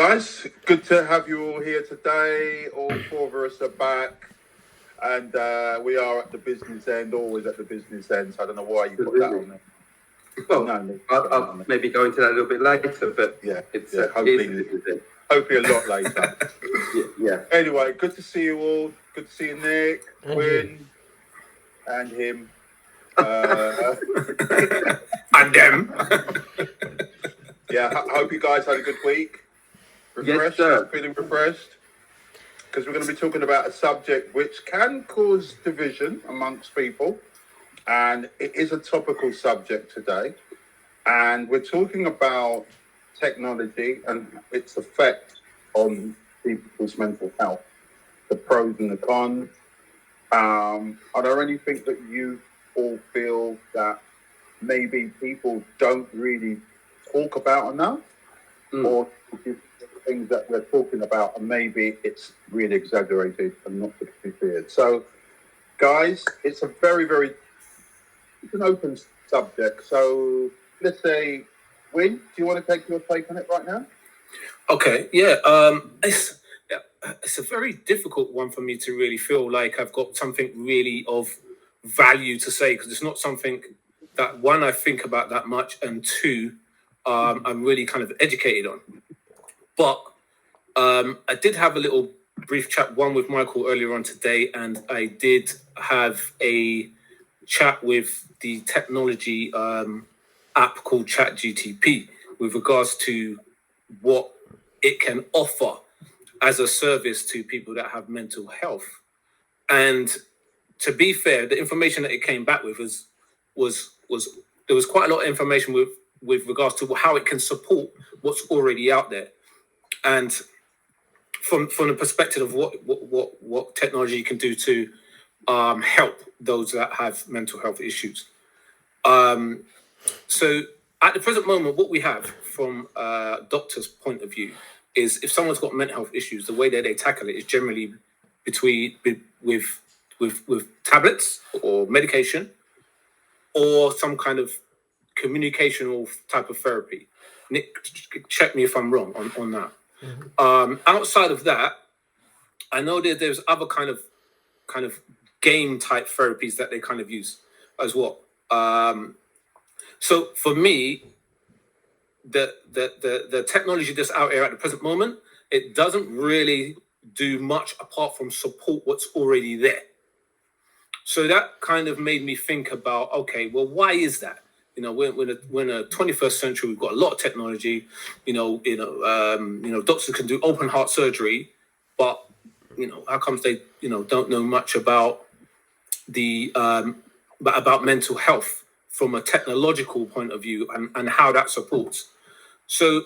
Guys, good to have you all here today. All four of us are back, and we are at the business end, always at the business end. So I don't know why you put that on there. Well, no, I'll maybe go into that a little bit later, but it's hopefully a lot later. yeah. Anyway, good to see you all. Good to see you, Nick, Quinn, and him. And them. Hope you guys had a good week. Refreshed, yes, sir. Feeling refreshed? Because we're going to be talking about a subject which can cause division amongst people. And it is a topical subject today. And we're talking about technology and its effect on people's mental health, the pros and the cons. Are there anything that you all feel that maybe people don't really talk about enough? Or things that we're talking about and maybe it's really exaggerated and not to be feared? So, guys, it's a it's an open subject. So let's say, Win, do you want to take your take on it right now? Okay, it's a very difficult one for me to really feel like I've got something really of value to say, because it's not something that, one, I think about that much, and two, I'm really kind of educated on. But I did have a little brief chat, one with Michael earlier on today, and I did have a chat with the technology app called ChatGTP with regards to what it can offer as a service to people that have mental health. And to be fair, the information that it came back with was there was quite a lot of information with regards to how it can support what's already out there. And from the perspective of what technology can do to help those that have mental health issues. So at the present moment, what we have from a doctor's point of view is if someone's got mental health issues, the way that they tackle it is generally with tablets or medication or some kind of communicational type of therapy. Nick, check me if I'm wrong on that. Mm-hmm. Outside of that, I know that there's other kind of game type therapies that they kind of use as well. So for me, the technology that's out here at the present moment, it doesn't really do much apart from support what's already there. So that kind of made me think about, okay, well, why is that? You know, we're in a 21st century, we've got a lot of technology. Doctors can do open heart surgery, but how comes they don't know much about about mental health from a technological point of view and how that supports. So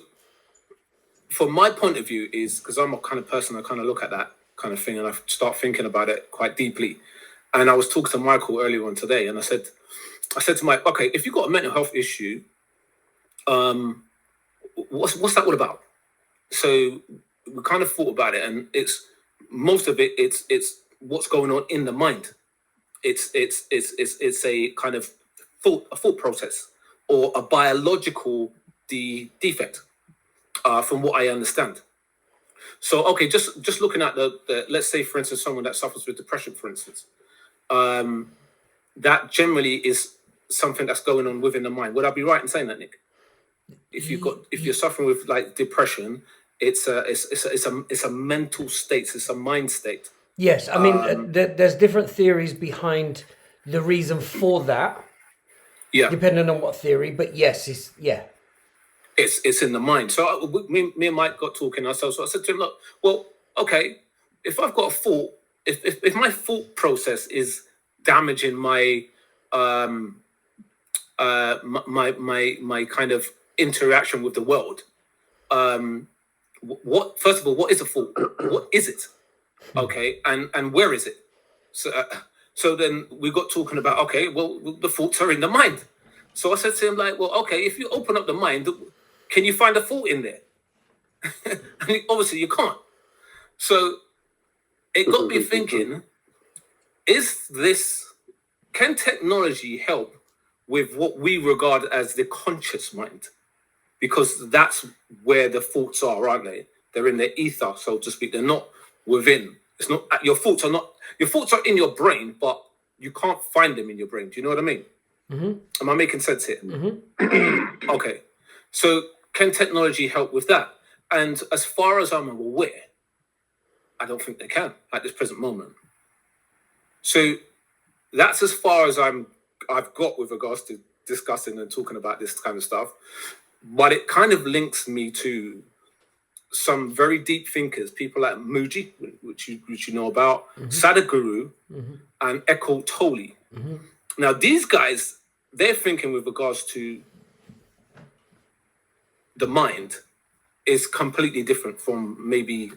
from my point of view is, because I'm a kind of person, I kind of look at that kind of thing and I start thinking about it quite deeply. And I was talking to Michael earlier on today, and I said to Mike, okay, if you've got a mental health issue, what's that all about? So we kind of thought about it, and it's most of it. It's what's going on in the mind. It's a kind of thought process or a biological defect, from what I understand. So okay, just looking at the let's say, for instance, someone that suffers with depression, for instance. That generally is something that's going on within the mind. Would I be right in saying that, Nick? If you're suffering with like depression, it's a mental state, it's a mind state. Yes, I mean there's different theories behind the reason for that. Yeah, depending on what theory, but yes, it's in the mind. So me and Mike got talking ourselves. So I said to him, look, well, okay, if I've got a thought, if my thought process is damaging my my kind of interaction with the world, first of all, what is a thought? What is it? Okay, and where is it? So then we got talking about, okay, well, the thoughts are in the mind. So I said to him, like, well, okay, if you open up the mind, can you find a thought in there? I mean, obviously you can't. So it got me thinking, can technology help with what we regard as the conscious mind? Because that's where the thoughts are, aren't they? They're in their ether, so to speak. They're not within. It's not your thoughts are in your brain, but you can't find them in your brain. Do you know what I mean? Am I making sense here? Okay. So can technology help with that? And as far as I'm aware, I don't think they can at this present moment. So that's as far as I've got with regards to discussing and talking about this kind of stuff. But it kind of links me to some very deep thinkers, people like Mooji, which you know about, Sadhguru, and Eckhart Tolle. Now, these guys, they're thinking with regards to the mind is completely different from maybe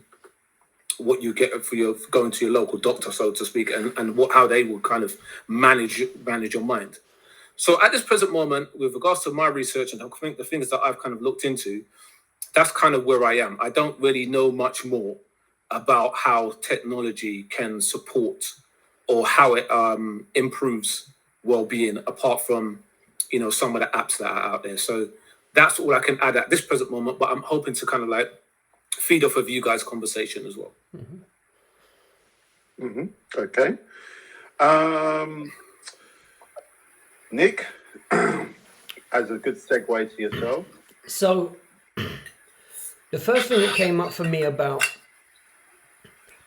what you get for your going to your local doctor, so to speak, and how they will kind of manage your mind. So at this present moment, with regards to my research and I think the things that I've kind of looked into, that's kind of where I am. I don't really know much more about how technology can support or how it improves well-being, apart from, some of the apps that are out there. So that's all I can add at this present moment, but I'm hoping to kind of like feed off of you guys' conversation as well. Okay. Nick, as a good segue to yourself. So the first thing that came up for me about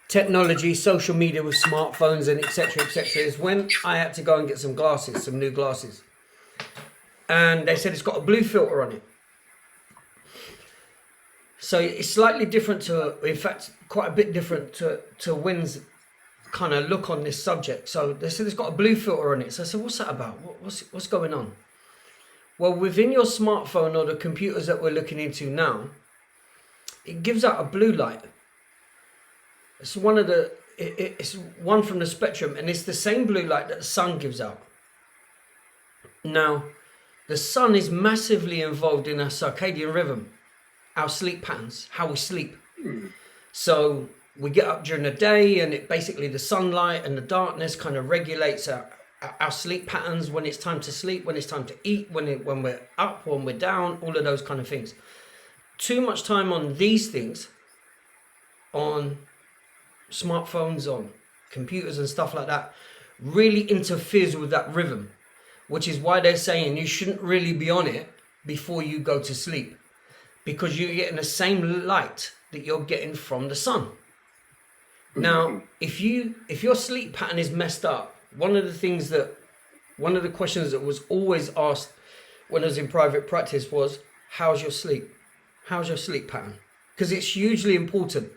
technology, social media with smartphones and etc., is when I had to go and get some new glasses. And they said it's got a blue filter on it. So it's slightly different in fact, quite a bit different to Wynn's kind of look on this subject. So they said it's got a blue filter on it. So I said, what's that about? What's going on? Well, within your smartphone or the computers that we're looking into now, it gives out a blue light. It's it's one from the spectrum, and it's the same blue light that the sun gives out. Now, the sun is massively involved in our circadian rhythm, our sleep patterns, how we sleep. So we get up during the day, and basically the sunlight and the darkness kind of regulates our sleep patterns, when it's time to sleep, when it's time to eat, when we're up, when we're down, all of those kind of things. Too much time on these things, on smartphones, on computers and stuff like that, really interferes with that rhythm, which is why they're saying you shouldn't really be on it before you go to sleep, because you're getting the same light that you're getting from the sun. Now, if your sleep pattern is messed up, one of the questions that was always asked when I was in private practice was, how's your sleep? How's your sleep pattern? Because it's hugely important,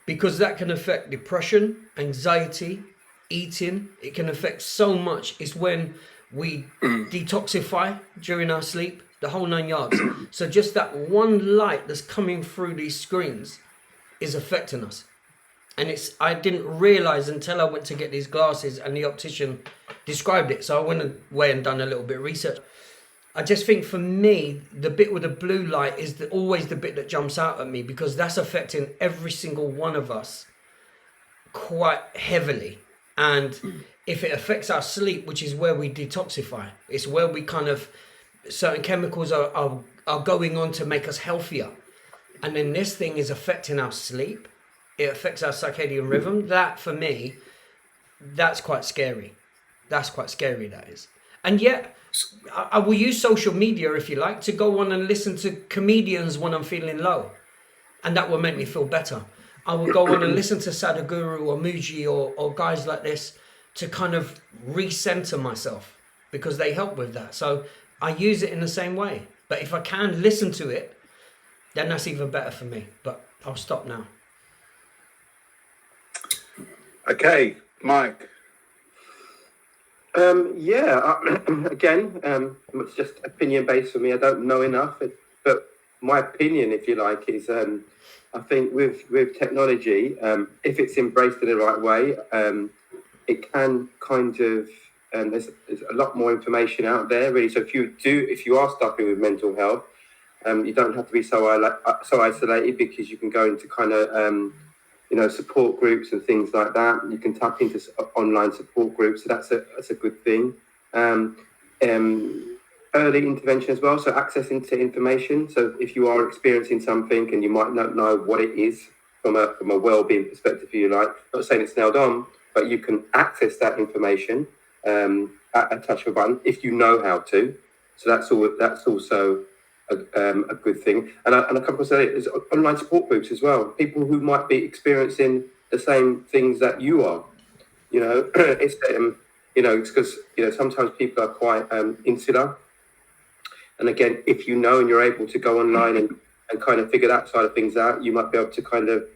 because that can affect depression, anxiety, eating. It can affect so much. It's when we detoxify during our sleep, the whole 9 yards. So just that one light that's coming through these screens is affecting us. And I didn't realize until I went to get these glasses and the optician described it. So I went away and done a little bit of research. I just think for me, the bit with the blue light is always the bit that jumps out at me, because that's affecting every single one of us quite heavily. And if it affects our sleep, which is where we detoxify, it's where we kind of, certain chemicals are going on to make us healthier. And then this thing is affecting our sleep. It affects our circadian rhythm. That, for me, that's quite scary. That's quite scary, that is. And yet, I will use social media, if you like, to go on and listen to comedians when I'm feeling low. And that will make me feel better. I will go on and listen to Sadhguru or Mooji or guys like this to kind of recenter myself, because they help with that. So I use it in the same way. But if I can listen to it, then that's even better for me. But I'll stop now. Okay, Mike. Again, it's just opinion based for me. I don't know enough, but my opinion, if you like, is I think with technology, if it's embraced in the right way, it can kind of there's a lot more information out there, really. So if you are struggling with mental health, you don't have to be so isolated, because you can go into kind of support groups and things like that. You can tap into online support groups, so that's a good thing. early intervention as well. So accessing to information. So if you are experiencing something and you might not know what it is from a well-being perspective, if you like, not saying it's nailed on, but you can access that information at a touch of a button if you know how to. So that's also a good thing. And a couple of there's online support groups as well. People who might be experiencing the same things that you are. You know, it's it's because sometimes people are quite insular. And again, if you know and you're able to go online and kind of figure that side of things out, you might be able to kind of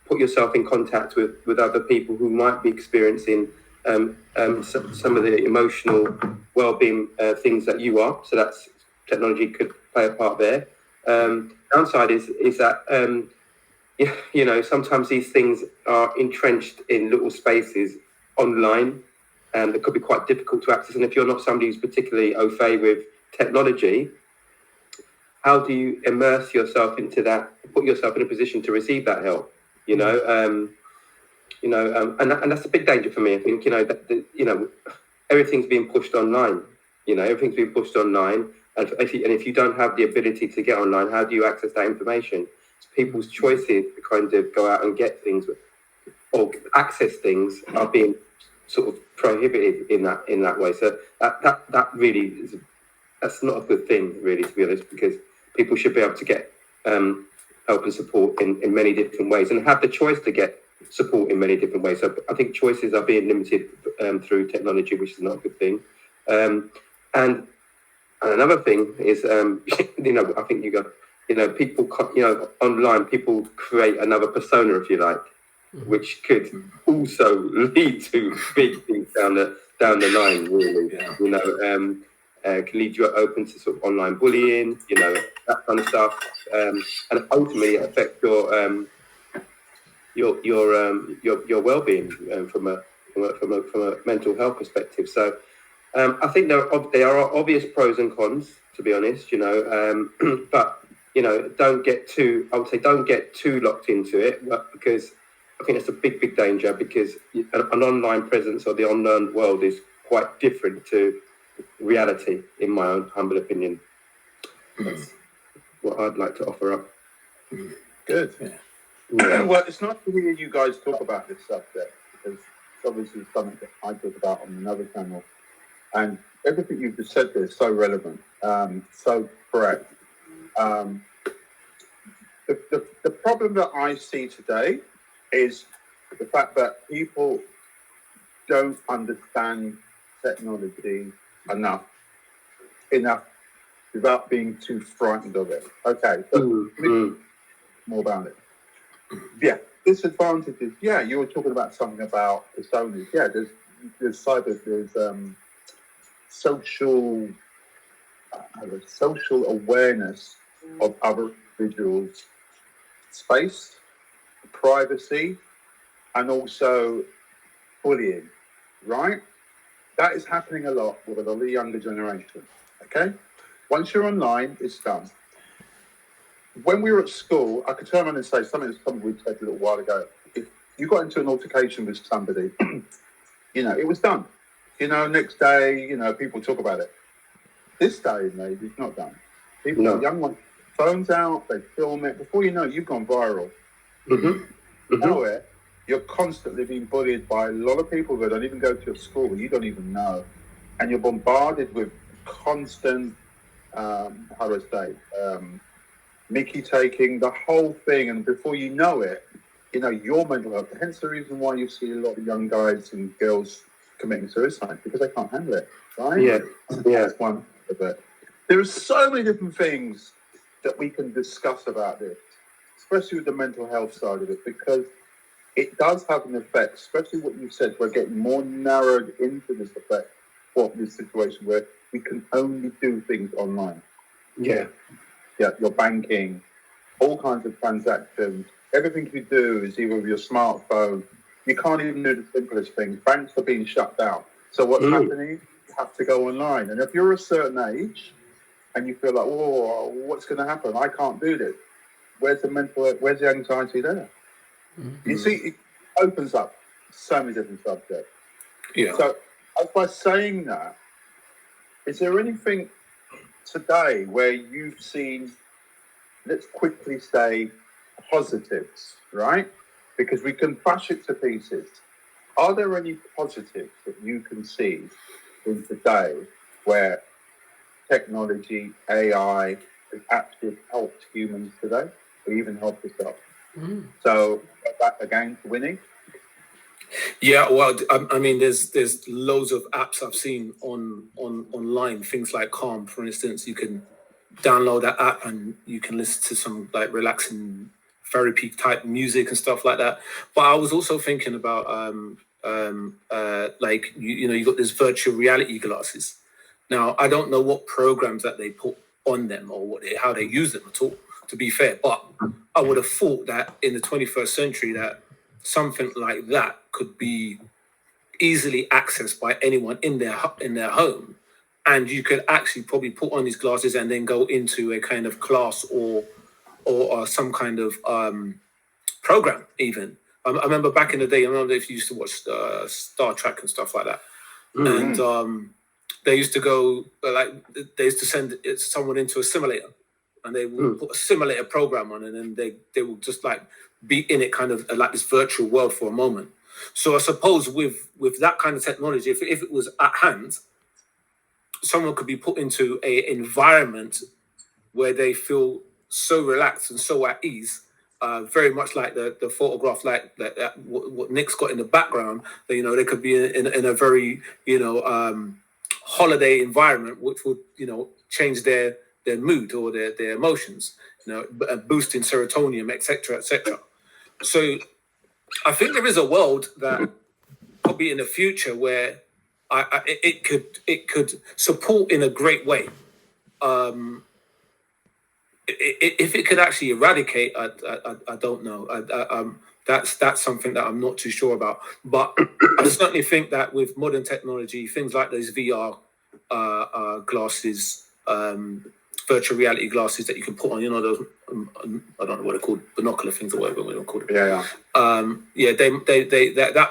put yourself in contact with other people who might be experiencing some of the emotional well-being things that you are. So that's technology could play a part there. Downside is that sometimes these things are entrenched in little spaces online, and it could be quite difficult to access. And if you're not somebody who's particularly au fait with technology, how do you immerse yourself into that, put yourself in a position to receive that help? And that's a big danger for me. I think everything's being pushed online. Everything's being pushed online, and if you don't have the ability to get online, how do you access that information? So people's choices to kind of go out and get things or access things are being sort of prohibited in that way. So that really is. That's not a good thing, really, to be honest, because people should be able to get help and support in many different ways and have the choice to get support in many different ways. So I think choices are being limited through technology, which is not a good thing. And another thing is, I think you got, people, online, people create another persona, if you like, which could also lead to big things down the line, really. Yeah. Can lead you open to sort of online bullying, that kind of stuff, and ultimately affect your well-being from a mental health perspective. So I think there are obvious pros and cons, to be honest, but don't get too locked into it, because I think that's a big danger, because an online presence or the online world is quite different to reality, in my own humble opinion. That's what I'd like to offer up. Good. Yeah. Well, it's nice to hear you guys talk about this subject, because it's obviously something that I talk about on another channel, and everything you've just said there is so relevant, so correct. The problem that I see today is the fact that people don't understand technology enough without being too frightened of it. Okay, so more about it. Yeah, disadvantages. Yeah, you were talking about something about personas. Yeah, there's cyber, there's social awareness of other individuals' space, privacy, and also bullying, right? That is happening a lot with a lot of the younger generation, okay? Once you're online, it's done. When we were at school, I could turn around and say something that's probably we said a little while ago. If you got into an altercation with somebody, it was done. Next day, people talk about it. This day, maybe it's not done. People, young ones, phones out, they film it. Before you know it, you've gone viral. Know it. You're constantly being bullied by a lot of people that don't even go to your school, you don't even know. And you're bombarded with constant, Mickey taking, the whole thing. And before you know it, your mental health. Hence the reason why you see a lot of young guys and girls committing suicide, because they can't handle it, right? Yeah. That's one of it. There are so many different things that we can discuss about this, especially with the mental health side of it, because it does have an effect, especially what you said. We're getting more narrowed into this effect of this situation where we can only do things online. Yeah, your banking, all kinds of transactions. Everything you do is either with your smartphone. You can't even do the simplest things. Banks are being shut down. So what's happening? You have to go online. And if you're a certain age and you feel like, oh, what's going to happen? I can't do this. Where's the anxiety there? You see, it opens up so many different subjects. Yeah. So by saying that, is there anything today where you've seen, let's quickly say, positives, right? Because we can bash it to pieces. Are there any positives that you can see in today where technology, AI, has actually helped humans today, or even helped us out? So, back again to Winnie. Yeah, well, I mean, there's loads of apps I've seen online. Things like Calm, for instance. You can download that app and you can listen to some like relaxing therapy type music and stuff like that. But I was also thinking about like you got this virtual reality glasses. Now I don't know what programs that they put on them or how they use them at all. To be fair, but I would have thought that in the 21st century that something like that could be easily accessed by anyone in their home, and you could actually probably put on these glasses and then go into a kind of class or some kind of program even. I remember back in the day, I remember if you used to watch Star Trek and stuff like that, and they used to go they used to send someone into a simulator, and they would put a simulator program on, and then they will just like be in it kind of like this virtual world for a moment. So I suppose with that kind of technology, if it was at hand, someone could be put into a environment where they feel so relaxed and so at ease, very much like the photograph, like what Nick's got in the background. That, they could be in a very holiday environment, which would change their mood or their emotions, boosting serotonin, etc., etc. So I think there is a world that probably in the future where it could support in a great way. If it could actually eradicate, I don't know. That's something that I'm not too sure about. But I certainly think that with modern technology, things like those VR glasses, virtual reality glasses that you can put on, those I don't know what they're called, binocular things or whatever we don't call them. That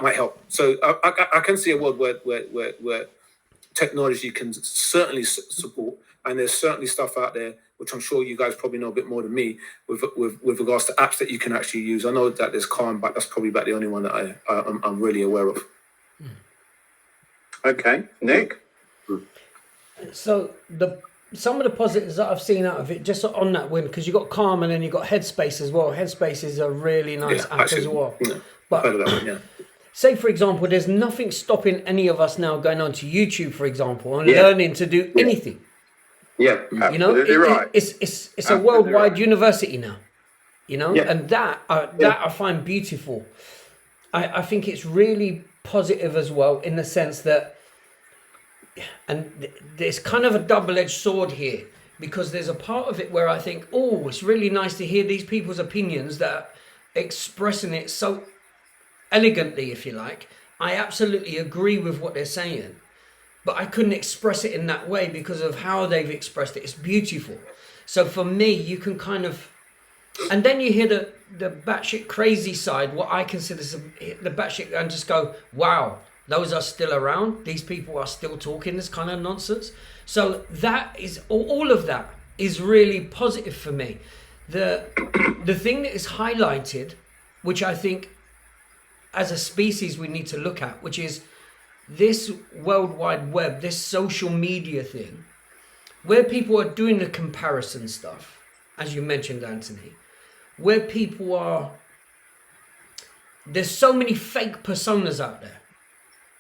might help. So I can see a world where technology can certainly support, and there's certainly stuff out there which I'm sure you guys probably know a bit more than me with regards to apps that you can actually use. I know that there's Calm, but that's probably about the only one that I'm really aware of. Okay, Nick. So some of the positives that I've seen out of it, just on that win, because you got Calm and then you got Headspace as well. Headspace is a really nice app as well. But heard of that one, yeah. Say, for example, there's nothing stopping any of us now going onto YouTube, for example, and learning to do anything. Yeah, absolutely right. It's a worldwide university now, and that I find beautiful. I think it's really positive as well in the sense that, and there's kind of a double-edged sword here, because there's a part of it where I think, it's really nice to hear these people's opinions that are expressing it so elegantly, if you like. I absolutely agree with what they're saying, but I couldn't express it in that way because of how they've expressed it. It's beautiful. So for me, you can kind of, and then you hear the batshit crazy side, what I consider the batshit, and just go, wow, those are still around. These people are still talking this kind of nonsense. So that is, all of that is really positive for me. The thing that is highlighted, which I think as a species we need to look at, which is this World Wide Web, this social media thing, where people are doing the comparison stuff, as you mentioned, Anthony, where people are, there's so many fake personas out there,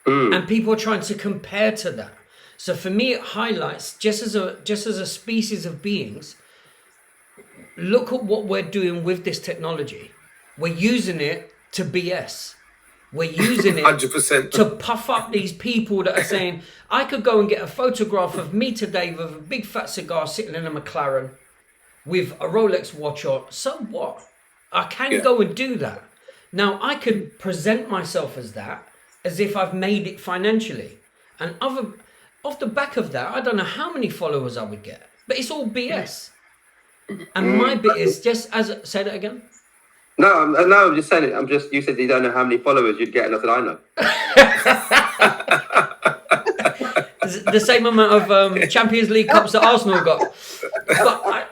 and people are trying to compare to that. So for me, it highlights, just as a species of beings, look at what we're doing with this technology. We're using it to BS. We're using it 100%. to puff up these people that are saying, I could go and get a photograph of me today with a big fat cigar sitting in a McLaren with a Rolex watch on. So what? I can go and do that. Now, I could present myself as that, as if I've made it financially. And off the back of that, I don't know how many followers I would get. But it's all BS. And my bit is just say that again. No, I'm just saying it. You said you don't know how many followers you'd get, and I said, I know. the same amount of Champions League cups that Arsenal got. But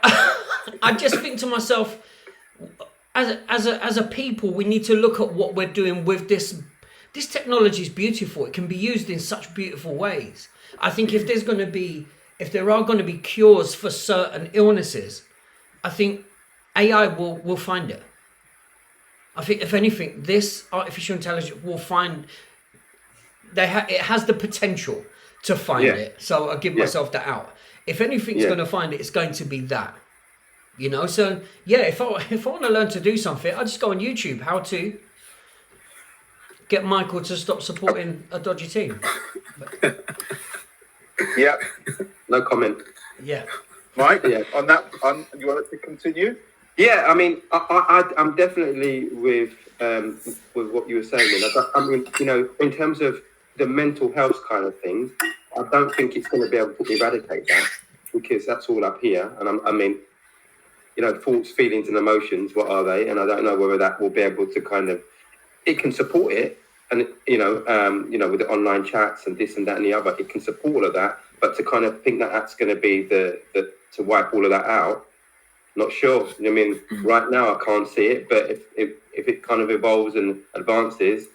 I just think to myself, as a people, we need to look at what we're doing with this. This technology is beautiful. It can be used in such beautiful ways. I think if there are going to be cures for certain illnesses, I think AI will find it. I think if anything, this artificial intelligence will find. It has the potential to find it. So I give myself that out. If anything's going to find it, it's going to be that. You know. So yeah, if I want to learn to do something, I just go on YouTube. How to get Michael to stop supporting a dodgy team. Yeah. No comment. Yeah. Mike, Yeah. on that, you want to continue? Yeah, I mean, I'm definitely with what you were saying. And I mean, you know, in terms of the mental health kind of things, I don't think it's going to be able to eradicate that, because that's all up here. And I mean, you know, thoughts, feelings, and emotions. What are they? And I don't know whether that will be able to kind of. It can support it, and you know, with the online chats and this and that and the other, it can support all of that. But to kind of think that that's going to be the to wipe all of that out. Not sure. I mean, right now I can't see it, but if it kind of evolves and advances,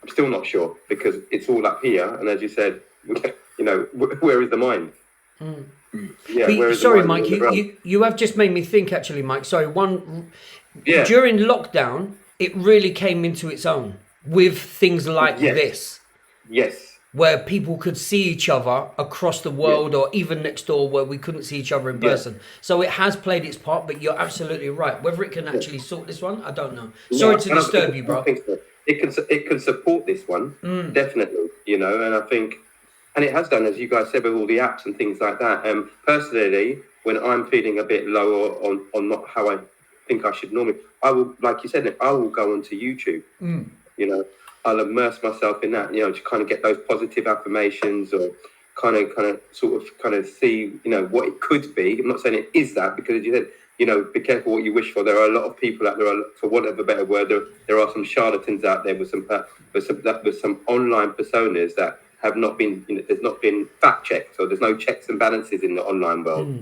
I'm still not sure, because it's all up here. And as you said, you know, where is the mind? Yeah. But, sorry, Mike. You have just made me think. Actually, Mike. Sorry. During lockdown, it really came into its own with things like this. Yes. Where people could see each other across the world, or even next door where we couldn't see each other in person. So it has played its part, but you're absolutely right. Whether it can actually sort this one, I don't know. Sorry to disturb you, bro. I think so. It can support this one, definitely, you know, and I think, and it has done, as you guys said, with all the apps and things like that. Personally, when I'm feeling a bit low on not how I think I should normally, I will, like you said, I will go onto YouTube, you know, I'll immerse myself in that, you know, to kind of get those positive affirmations, or kind of see, you know, what it could be. I'm not saying it is that, because as you said, you know, be careful what you wish for. There are a lot of people out there, for want of a better word, there are some charlatans out there with some online personas that have not been, you know, there's not been fact checked, so there's no checks and balances in the online world.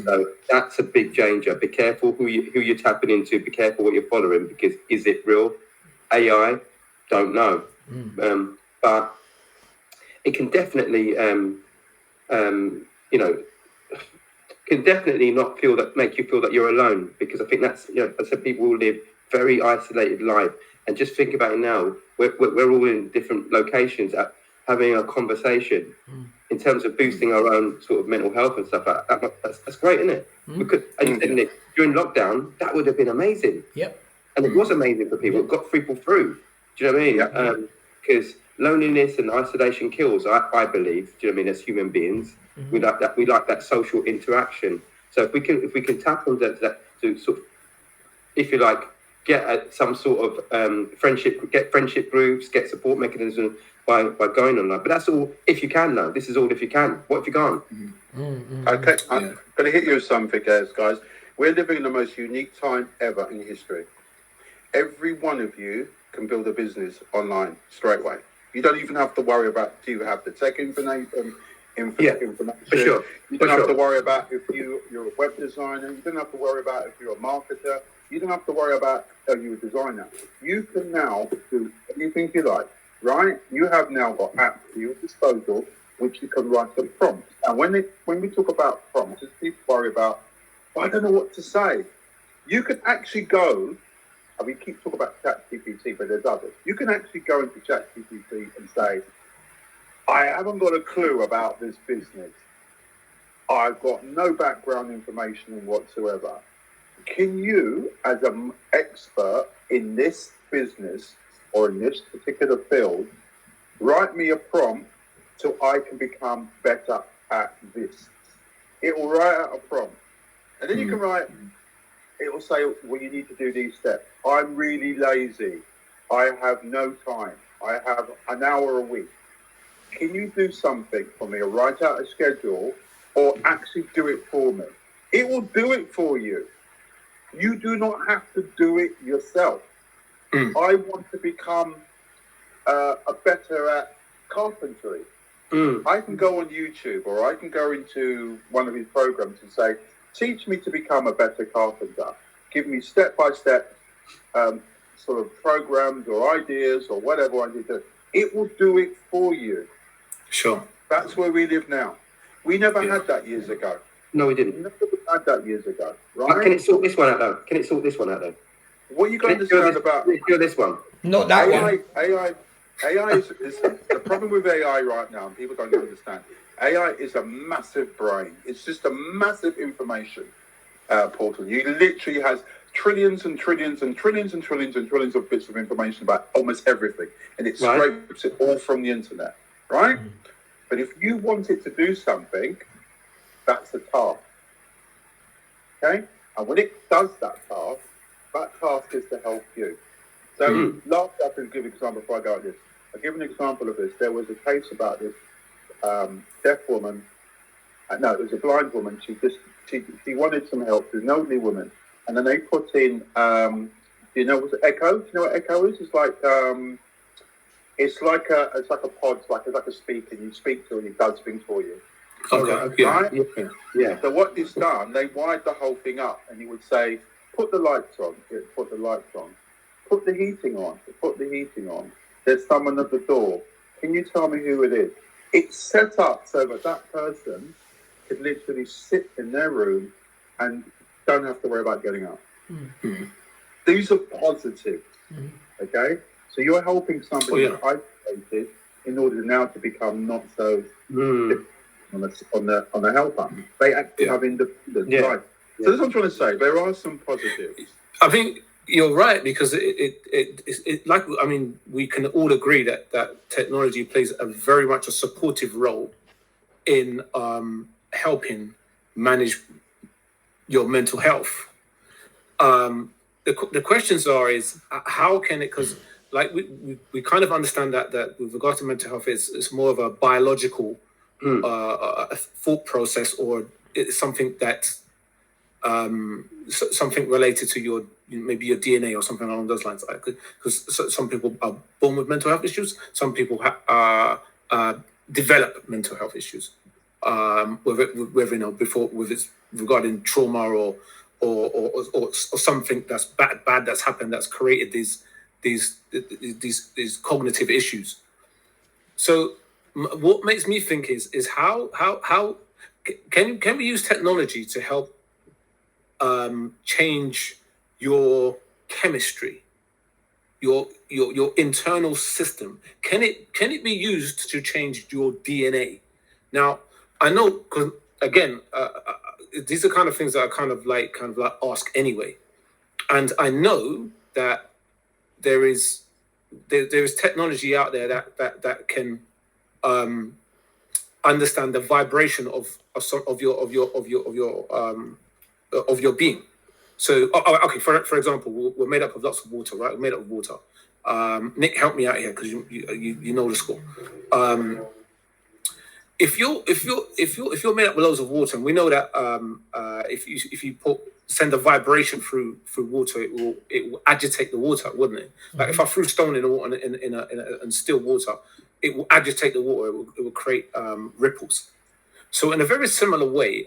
So that's a big danger. Be careful who you're tapping into. Be careful what you're following, because is it real? AI? Don't know, but it can definitely, you know, can definitely not make you feel that you're alone, because I think that's, you know, I said, people will live very isolated life, and just think about it now. We're all in different locations, having a conversation in terms of boosting our own sort of mental health and stuff. That's great, isn't it? Because, as you said, Nick, during lockdown, that would have been amazing. Yep. And it was amazing for people. It got people through. Do you know what I mean? Because loneliness and isolation kills, I believe. Do you know what I mean? As human beings, we like that. We like that social interaction. So if we can tap on that to sort of, if you like, get some sort of friendship groups, get support mechanisms by going online. But that's all if you can. Though this is all if you can. What if you can't? Okay, I'm going to hit you with something, guys. We're living in the most unique time ever in history. Every one of you can build a business online straight away. You don't even have to worry about, do you have the tech information? For sure. You don't have to worry about if you're a web designer. You don't have to worry about if you're a marketer. You don't have to worry about if you're a designer. You can now do anything you like, right? You have now got apps at your disposal which you can write some prompts. And when we talk about prompts, people worry about, I don't know what to say. You can actually go, we keep talking about ChatGPT, but there's others. You can actually go into ChatGPT and say, I haven't got a clue about this business. I've got no background information whatsoever. Can you, as an expert in this business or in this particular field, write me a prompt so I can become better at this? It will write out a prompt. And then you can write, it will say, well, you need to do these steps. I'm really lazy. I have no time. I have an hour a week. Can you do something for me, or write out a schedule, or actually do it for me? It will do it for you. You do not have to do it yourself. I want to become a better at carpentry. I can go on YouTube or I can go into one of his programs and say, teach me to become a better carpenter. Give me step-by-step sort of programs or ideas or whatever I need to do. It will do it for you. Sure. That's where we live now. We never had that years ago. No, we We didn't. never had that years ago, But can right? it sort this one out though? Can it sort this one out though? What you got to Can it do understand this, about can it do this one? Not that AI, one. AI is the problem with AI right now, and people don't understand. AI is a massive brain. It's just a massive information portal. You literally has trillions and trillions and trillions and trillions and trillions of bits of information about almost everything, and it Right. scrapes it all from the internet, right? But if you want it to do something, that's a task. Okay? And when it does that task is to help you. So last, I can give an example before I go at this. I'll give an example of this. There was a case about this deaf woman. No, it was a blind woman. She wanted some help. She's an elderly woman. And then they put in, was it Echo? Do you know what Echo is? It's like a pod, it's like a speaker. You speak to it and it does things for you. Okay. Yeah. Right? Yeah. So what it's done, they wired the whole thing up, and he would say, "Put the lights on." It put the lights on. Put the heating on. It put the heating on. There's someone at the door. Can you tell me who it is? It's set up so that that person could literally sit in their room and don't have to worry about getting up. These are positive. Okay, so you're helping somebody who's isolated in order now to become not so on the helper. They actually have independence. Yeah. Right. So that's what I'm trying to say. There are some positives. I think you're right, because we can all agree that technology plays a very much a supportive role in helping manage your mental health. The questions is how can it, because like we kind of understand that with regard to mental health, it's more of a biological thought process, or it's something that's something related to maybe your DNA or something along those lines. Because some people are born with mental health issues, some people develop mental health issues, whether before, with it's regarding trauma or something that's bad that's happened that's created these cognitive issues. So what makes me think is how can we use technology to help change your chemistry, your internal system? Can it be used to change your DNA? Now, I know, because again, these are kind of things that I kind of like ask anyway, and I know that there is technology out there that can understand the vibration of your being. So, okay, for example, we're made up of lots of water, right? We're made up of water. Nick, help me out here, because you know the score. If you're made up with loads of water, and we know that if you send a vibration through water, it will agitate the water, wouldn't it? Like if I threw stone in the water in still water, it will agitate the water. It will create ripples. So in a very similar way,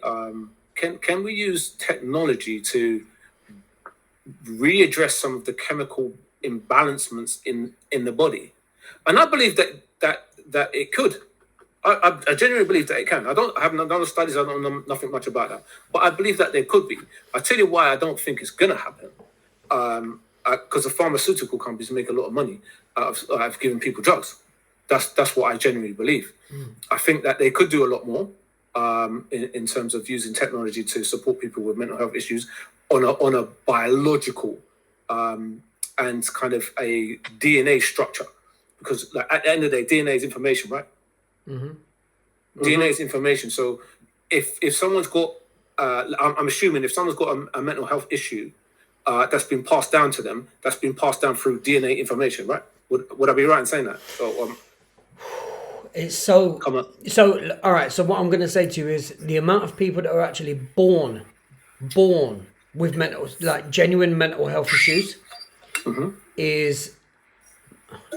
can we use technology to readdress some of the chemical imbalancements in the body? And I believe that it could. I genuinely believe that it can. I haven't done the studies. I don't know nothing much about that, but I believe that there could be. I tell you why I don't think it's gonna happen. Because the pharmaceutical companies make a lot of money out of giving people drugs. That's what I genuinely believe. I think that they could do a lot more in terms of using technology to support people with mental health issues on a biological and kind of a DNA structure. Because like, at the end of the day, DNA is information, right? DNA is information. So if someone's got, I'm assuming if someone's got a mental health issue that's been passed down to them, that's been passed down through DNA information, right? Would I be right in saying that? So, It's so. Come on. So all right. So what I'm going to say to you is the amount of people that are actually born with genuine mental health issues is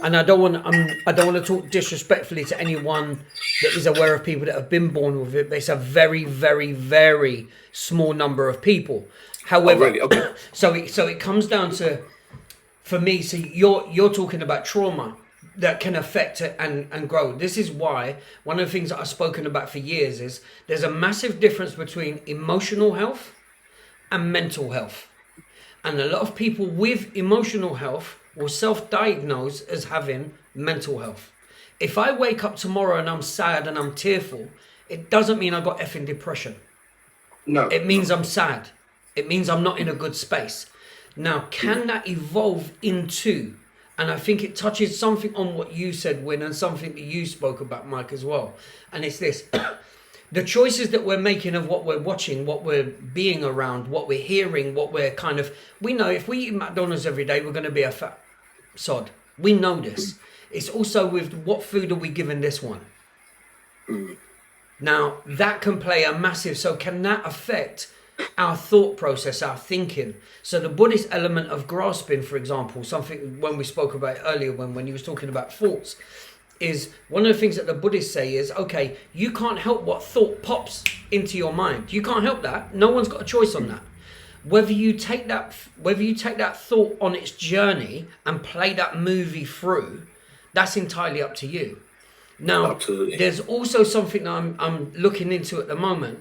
and I don't want to talk disrespectfully to anyone that is aware of people that have been born with it, but it's a very, very, very small number of people. However, really? Okay. so it comes down to, for me, so you're talking about trauma that can affect it and grow. This is why one of the things that I've spoken about for years is there's a massive difference between emotional health and mental health. And a lot of people with emotional health will self-diagnose as having mental health. If I wake up tomorrow and I'm sad and I'm tearful, it doesn't mean I got effing depression. No. It means I'm sad. It means I'm not in a good space. Now, can that evolve into, and I think it touches something on what you said, Win, and something that you spoke about, Mike, as well. And it's this. The choices that we're making of what we're watching, what we're being around, what we're hearing, what we're kind of... We know if we eat McDonald's every day, we're going to be a fat sod. We know this. It's also with what food are we giving this one? Now, that can play a massive... So can that affect our thought process, our thinking? So the Buddhist element of grasping, for example, something when we spoke about it earlier, when you was talking about thoughts, is one of the things that the Buddhists say is, okay, you can't help what thought pops into your mind. You can't help that. No one's got a choice on that. Whether you take that thought on its journey and play that movie through, that's entirely up to you. Now, Absolutely. There's also something that I'm looking into at the moment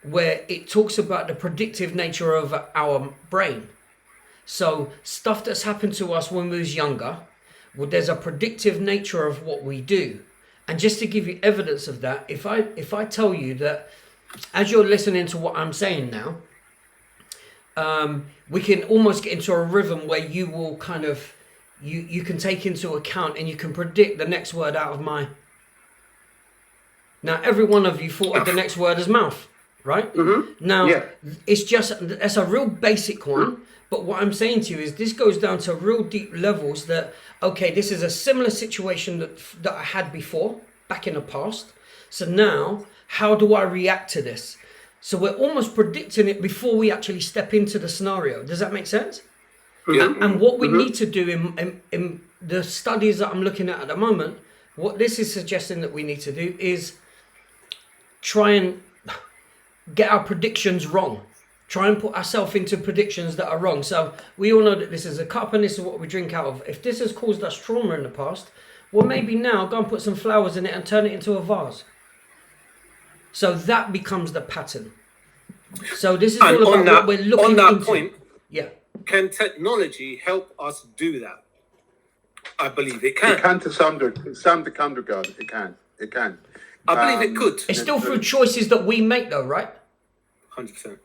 where it talks about the predictive nature of our brain. So stuff that's happened to us when we was younger, well, there's a predictive nature of what we do. And just to give you evidence of that, if I tell you that as you're listening to what I'm saying now, we can almost get into a rhythm where you will kind of, you can take into account and you can predict the next word out of my... Now, every one of you thought of the next word as mouth, right? Mm-hmm. Now, Yeah. it's just, that's a real basic one. But what I'm saying to you is this goes down to real deep levels that, okay, this is a similar situation that I had before, back in the past. So now, how do I react to this? So we're almost predicting it before we actually step into the scenario. Does that make sense? Yeah. And what we need to do in the studies that I'm looking at the moment, what this is suggesting that we need to do is try and get our predictions wrong. Try and put ourselves into predictions that are wrong. So we all know that this is a cup and this is what we drink out of. If this has caused us trauma in the past, well, maybe now go and put some flowers in it and turn it into a vase. So that becomes the pattern. So this is all about what we're looking into. On that point, yeah. Can technology help us do that? I believe it can. It can to some regard. It can. It can. I believe it could. It's still through choices that we make though, right? 100%.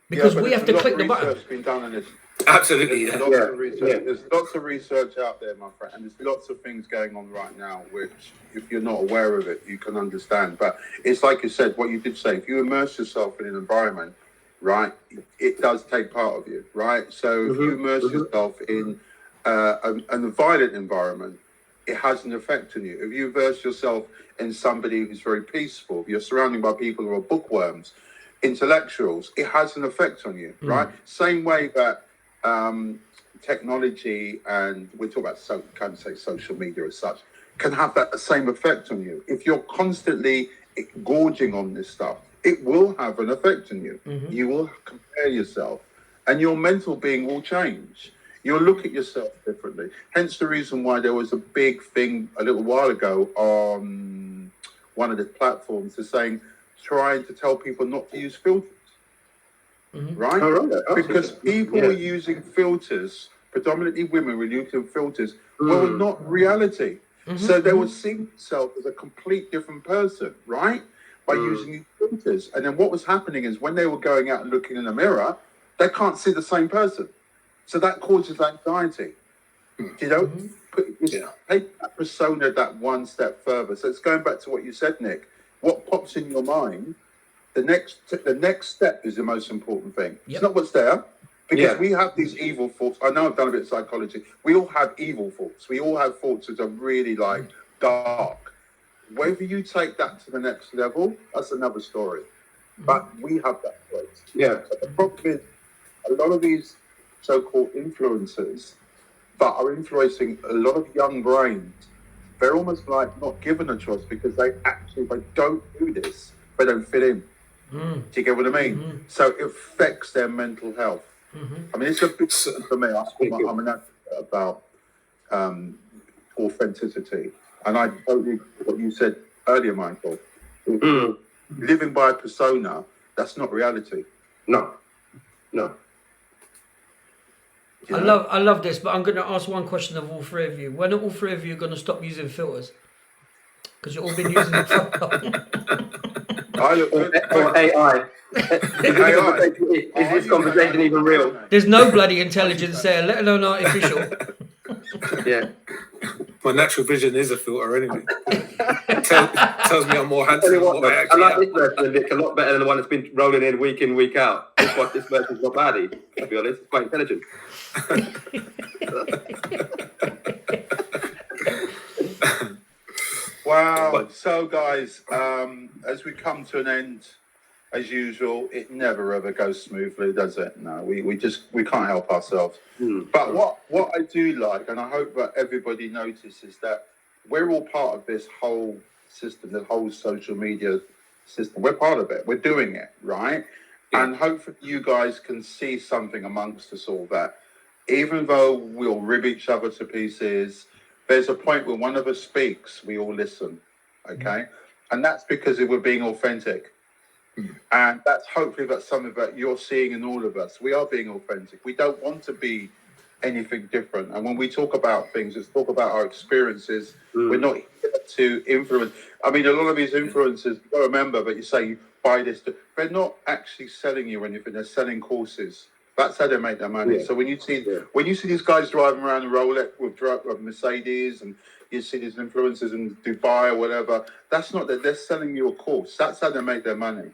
Because but we there's have to a lot click of the button. research been done on this. Absolutely. There's Yeah. lots of research. There's lots of research out there, my friend, and there's lots of things going on right now which, if you're not aware of it, you can understand. But it's like you said, what you did say, if you immerse yourself in an environment, right, it does take part of you, right? So if you immerse yourself in a violent environment, it has an effect on you. If you immerse yourself in somebody who's very peaceful, if you're surrounded by people who are bookworms, intellectuals, it has an effect on you, right? Same way that technology, and we talk about social media as such, can have that same effect on you. If you're constantly gorging on this stuff, it will have an effect on you. You will compare yourself, and your mental being will change. You'll look at yourself differently. Hence the reason why there was a big thing a little while ago on one of the platforms trying to tell people not to use filters, right? Oh, right. Oh, Because people yeah. were using filters, predominantly women were using filters, well, not reality. So they were seeing themselves as a complete different person, right? By using these filters. And then what was happening is when they were going out and looking in the mirror, they can't see the same person. So that causes anxiety. You know, take that persona that one step further. So it's going back to what you said, Nick. What pops in your mind, the next step is the most important thing. It's not what's there, because we have these evil thoughts. I know I've done a bit of psychology. We all have evil thoughts. We all have thoughts that are really like dark. Whether you take that to the next level, that's another story. But we have that choice. Yeah. So the problem is a lot of these so-called influencers, but are influencing a lot of young brains. They're almost like not given a choice because they don't do this, they don't fit in. Do you get what I mean? So it affects their mental health. I mean, it's a big thing for me. I'm an advocate about authenticity, and I totally what you said earlier, Michael. Living by a persona, that's not reality. No. You I know? love this, but I'm going to ask one question of all three of you. When are all three of you going to stop using filters? Because you've all been using it for long. I look Or AI. Is this conversation even real? There's no bloody intelligence there, let alone artificial. Yeah. My natural vision is a filter anyway. Tells me I'm more handsome Tell you than what, what I I actually like am. this version of Vic a lot better than the one that's been rolling in, week out. This version's not bad, to be honest. It's quite intelligent. Wow. So, guys, as we come to an end, as usual, it never ever goes smoothly, does it? No, we can't help ourselves. But what I do like, and I hope that everybody notices, that we're all part of this whole system, the whole social media system. We're part of it. We're doing it, right? Yeah. And hopefully you guys can see something amongst us all that even though we'll rib each other to pieces, there's a point when one of us speaks, we all listen, okay? And that's because we're being authentic. And that's hopefully that's something that you're seeing in all of us. We are being authentic. We don't want to be anything different. And when we talk about things, let's talk about our experiences. We're not here to influence. I mean, a lot of these influencers, you got to remember that you say you buy this, they're not actually selling you anything. They're selling courses. That's how they make their money. Yeah. So when you see these guys driving around a Rolex with Mercedes, and you see these influencers in Dubai or whatever, that's not that they're selling you a course. That's how they make their money.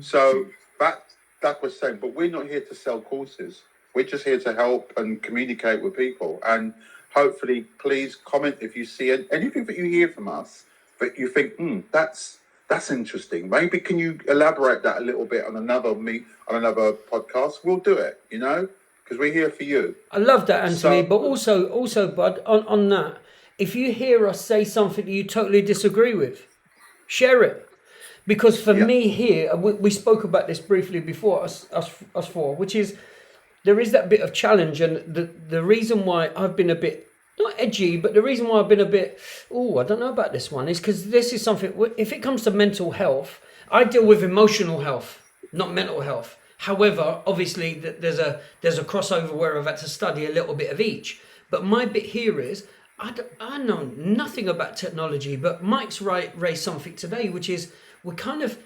So that was saying, but we're not here to sell courses. We're just here to help and communicate with people. And hopefully, please comment if you see anything that you hear from us that you think, that's interesting. Maybe can you elaborate that a little bit on another podcast? We'll do it, because we're here for you. I love that, Anthony. So- But also, Bud, on that, if you hear us say something you totally disagree with, share it. Because for me here, we spoke about this briefly before, us four, which is there is that bit of challenge. And the reason why I've been a bit, not edgy, but the reason why I've been a bit, I don't know about this one, is because this is something, if it comes to mental health, I deal with emotional health, not mental health. However, obviously, there's a crossover where I've had to study a little bit of each. But my bit here is, I know nothing about technology, but Mike's raised something today, which is we're kind of,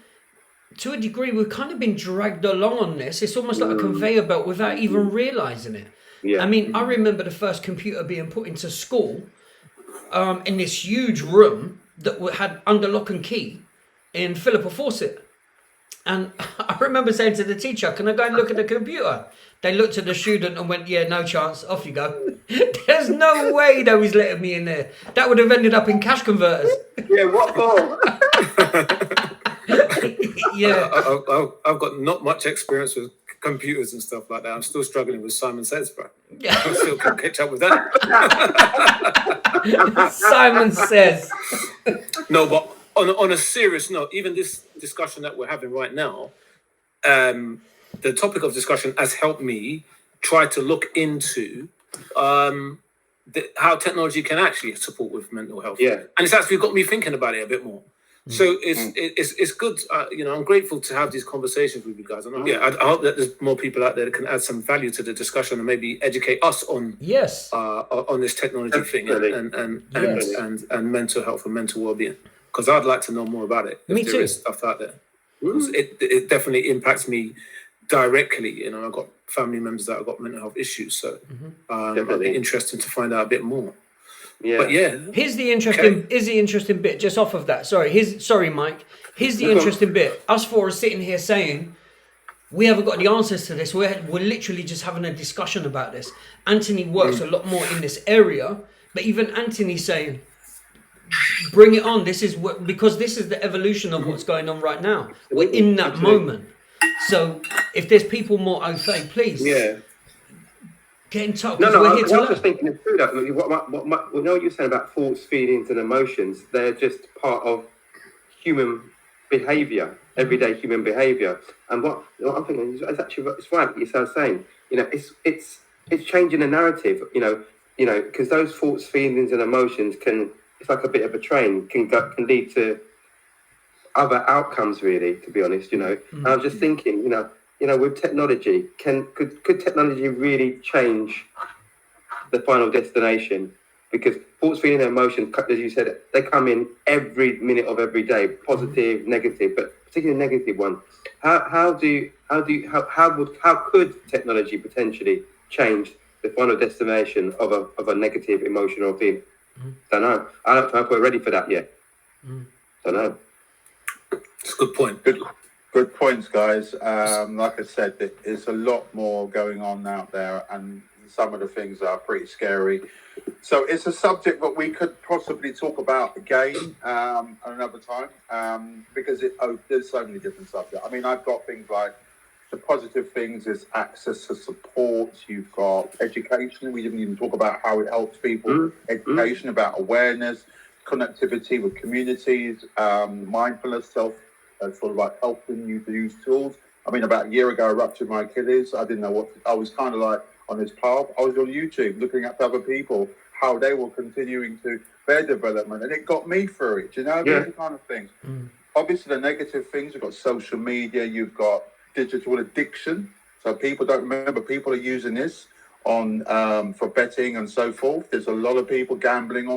to a degree, we've kind of been dragged along on this. It's almost like a conveyor belt without even realising it. Yeah. I mean, I remember the first computer being put into school in this huge room that had under lock and key in Philippa Fawcett. And I remember saying to the teacher, can I go and look at the computer? They looked at the student and went, yeah, no chance, off you go. There's no way they was letting me in there. That would have ended up in cash converters. Yeah, what for? Yeah. I've got not much experience with computers and stuff like that. I'm still struggling with Simon Says, bro. Yeah. I still can't catch up with that. Simon Says. No, but on a serious note, even this discussion that we're having right now, the topic of discussion has helped me try to look into how technology can actually support with mental health. Yeah. And it's actually got me thinking about it a bit more. So it's good. I'm grateful to have these conversations with you guys. And I hope that there's more people out there that can add some value to the discussion and maybe educate us on Yes. on this technology thing Definitely. and mental health and mental well-being. Because I'd like to know more about it. Me If too. there is stuff out there. It definitely impacts me directly. I've got family members that have got mental health issues, so it'd Definitely. be interesting to find out a bit more. Yeah. But yeah, Here's the interesting bit just off of that. Sorry, Mike. Here's the interesting bit. Us four are sitting here saying we haven't got the answers to this. We're literally just having a discussion about this. Anthony works a lot more in this area, but even Anthony's saying, bring it on. This is because this is the evolution of what's going on right now. We're in that moment. So if there's people more au fait, please. Yeah. Get in touch, No, because no, we're I, here I to was just learn. thinking through that. You know what you're saying about thoughts, feelings, and emotions? They're just part of human behaviour, everyday human behaviour. And what I'm thinking is actually it's right. You're saying, it's changing the narrative. Because those thoughts, feelings, and emotions it's like a bit of a train, can lead to other outcomes. Really, to be honest, And I was just thinking, with technology, could technology really change the final destination? Because thoughts, feelings, and emotions, as you said, they come in every minute of every day, positive, negative, but particularly negative one. How could technology potentially change the final destination of a negative emotion or feeling? Don't know. I don't know if we're ready for that yet. Don't know. It's a good point. Good points, guys. Like I said, there's a lot more going on out there, and some of the things are pretty scary. So it's a subject that we could possibly talk about again another time, because there's so many different subjects. I mean, I've got things like the positive things is access to support. You've got education. We didn't even talk about how it helps people. Education about awareness, connectivity with communities, mindfulness, sort of like helping you to use tools. I mean, about a year ago, I ruptured my Achilles. I didn't know I was kind of like on this path. I was on YouTube looking at other people, how they were continuing to their development, and it got me through it. These kind of things. Obviously, the negative things, you've got social media, you've got digital addiction. So people don't remember, people are using this on for betting and so forth. There's a lot of people gambling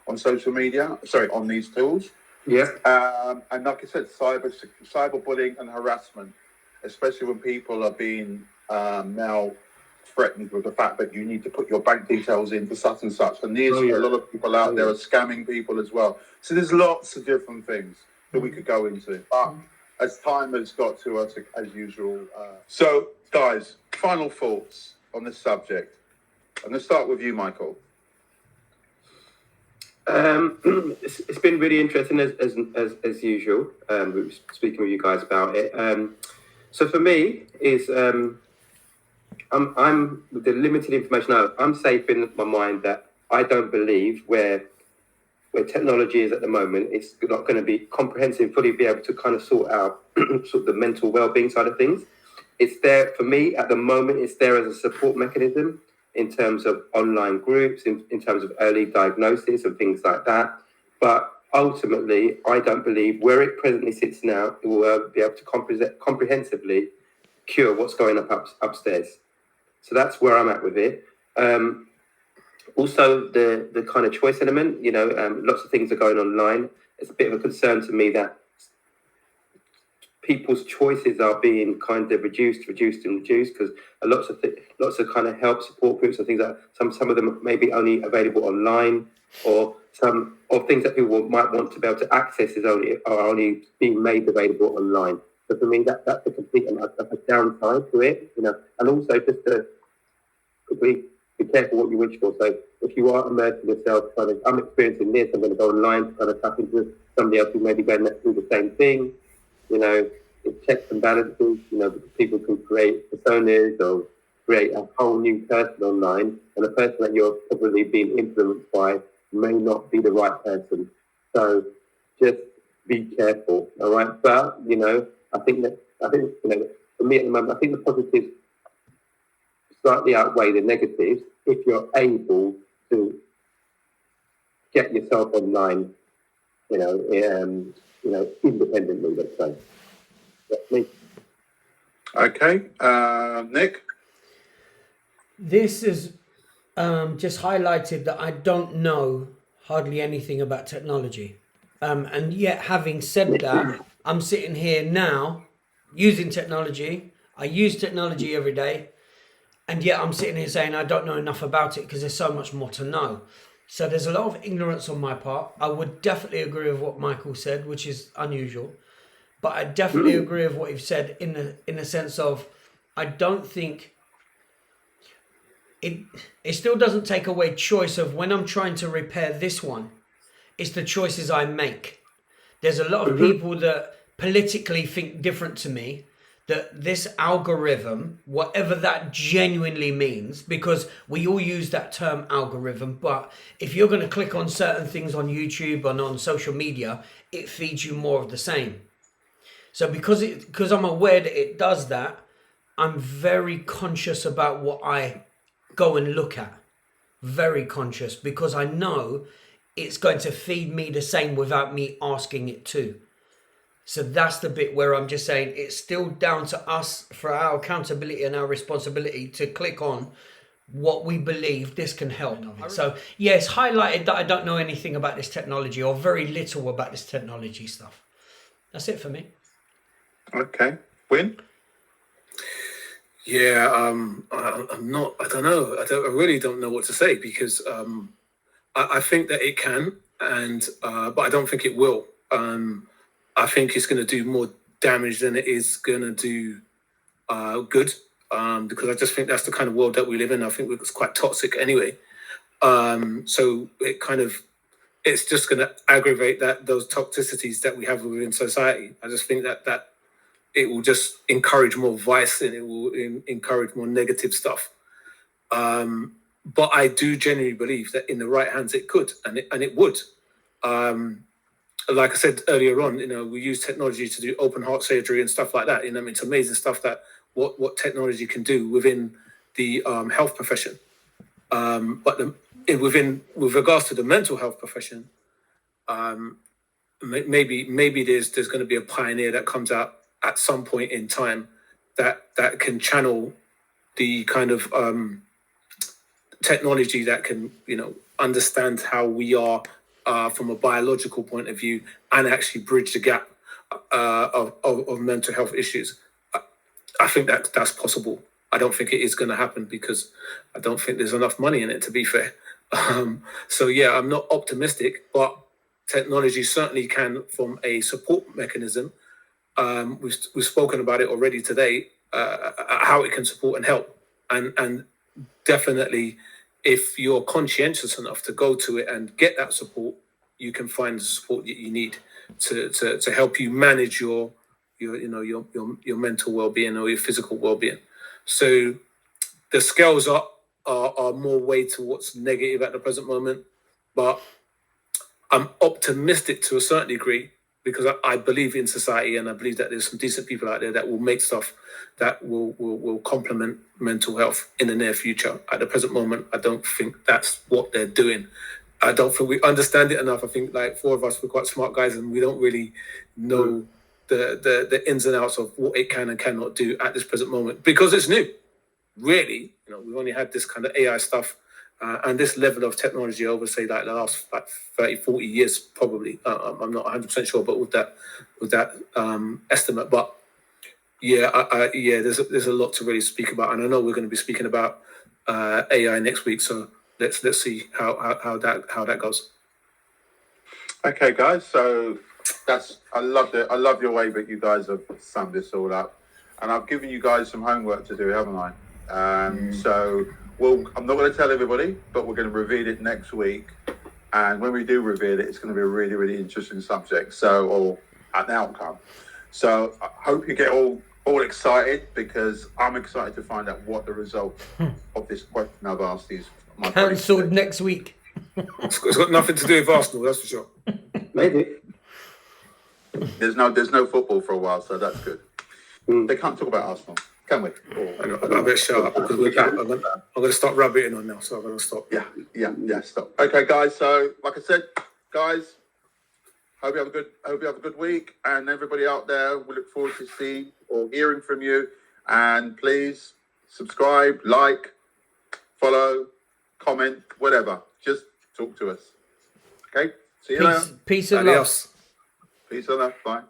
on social media, on these tools. And like I said, cyberbullying and harassment, especially when people are being now threatened with the fact that you need to put your bank details in for such and such. And there's a lot of people out there are scamming people as well. So there's lots of different things that we could go into. But as time has got to us, as usual. So, guys, final thoughts on this subject. I'm going to start with you, Michael. It's been really interesting as usual. We were speaking with you guys about it. So for me, I'm with the limited information. I'm safe in my mind that I don't believe where technology is at the moment, it's not going to be comprehensive, fully be able to kind of sort out sort of the mental well-being side of things. It's there for me at the moment. It's there as a support mechanism in terms of online groups, in terms of early diagnosis and things like that. But ultimately, I don't believe where it presently sits now, it will be able to comprehensively cure what's going upstairs. So that's where I'm at with it. Also, the kind of choice element, lots of things are going online. It's a bit of a concern to me that people's choices are being kind of reduced, because lots of kind of help support groups and things like that. Some of them may be only available online, or things that people might want to be able to access are only being made available online. So for me, that's a complete a downside to it, and also just to be careful what you wish for. So if you are immersing yourself, I'm experiencing this, I'm going to go online to kind of tap into somebody else who may be going through the same thing. It checks and balances. People can create personas or create a whole new person online, and the person that you're probably being influenced by may not be the right person. So just be careful, all right? But I think for me at the moment, I think the positives slightly outweigh the negatives if you're able to get yourself online, independently, let's say. That's me. Okay, Nick? This is just highlighted that I don't know hardly anything about technology. And yet, having said that, I'm sitting here now using technology. I use technology every day. And yet I'm sitting here saying I don't know enough about it because there's so much more to know. So there's a lot of ignorance on my part. I would definitely agree with what Michael said, which is unusual. But I definitely agree with what you've said in the sense of I don't think it still doesn't take away choice of when I'm trying to repair this one. It's the choices I make. There's a lot of people that politically think different to me, that this algorithm, whatever that genuinely means, because we all use that term algorithm, but if you're going to click on certain things on YouTube and on social media, it feeds you more of the same. So because I'm aware that it does that, I'm very conscious about what I go and look at. Very conscious, because I know it's going to feed me the same without me asking it to. So that's the bit where I'm just saying it's still down to us for our accountability and our responsibility to click on what we believe this can help. So yeah, it's highlighted that I don't know anything about this technology or very little about this technology stuff. That's it for me. Okay. Win? Yeah, I'm not. I don't know. I really don't know what to say because I think that it can, and but I don't think it will. I think it's going to do more damage than it is going to do good. Because I just think that's the kind of world that we live in. I think it's quite toxic anyway. So it's just going to aggravate those toxicities that we have within society. I just think that it will just encourage more vice and it will encourage more negative stuff. But I do genuinely believe that in the right hands it could, and it would. Like I said earlier on, we use technology to do open heart surgery and stuff like that. It's amazing stuff that what technology can do within the health profession. But with regards to the mental health profession, maybe there's going to be a pioneer that comes out at some point in time that can channel the kind of technology that can understand how we are from a biological point of view and actually bridge the gap of mental health issues. I think that's possible. I don't think it is going to happen because I don't think there's enough money in it, to be fair. So yeah, I'm not optimistic, but technology certainly can, from a support mechanism. We've spoken about it already today, how it can support and help, and definitely, if you're conscientious enough to go to it and get that support, you can find the support that you need to help you manage your mental well-being or your physical well-being. So the scales are more way towards negative at the present moment, but I'm optimistic to a certain degree because I believe in society and I believe that there's some decent people out there that will make stuff that will complement mental health in the near future. At the present moment, I don't think that's what they're doing. I don't think we understand it enough. I think like four of us, we're quite smart guys and we don't really know the ins and outs of what it can and cannot do at this present moment because it's new. Really, we've only had this kind of AI stuff and this level of technology over, say, like the last 30, 40 years, probably. I'm not 100% sure, but with that estimate. But yeah, there's a lot to really speak about, and I know we're going to be speaking about AI next week. So let's see how that goes. Okay, guys. So I love your way that you guys have summed this all up, and I've given you guys some homework to do, haven't I? So I'm not going to tell everybody, but we're going to reveal it next week. And when we do reveal it, it's going to be a really, really interesting subject. Or an outcome. So I hope you get all excited because I'm excited to find out what the result of this question I've asked is. Cancelled next week. It's got nothing to do with Arsenal, that's for sure. Maybe. There's no football for a while, so that's good. They can't talk about Arsenal, can we? I better shut up because I'm going to start rubbing on now, so I'm going to stop. Yeah, stop. Okay, guys. So, like I said, guys, hope you have a good week, and everybody out there, we look forward to seeing or hearing from you. And please subscribe, like, follow, comment, whatever. Just talk to us. Okay. See you later. Peace and love. Peace and love. Bye.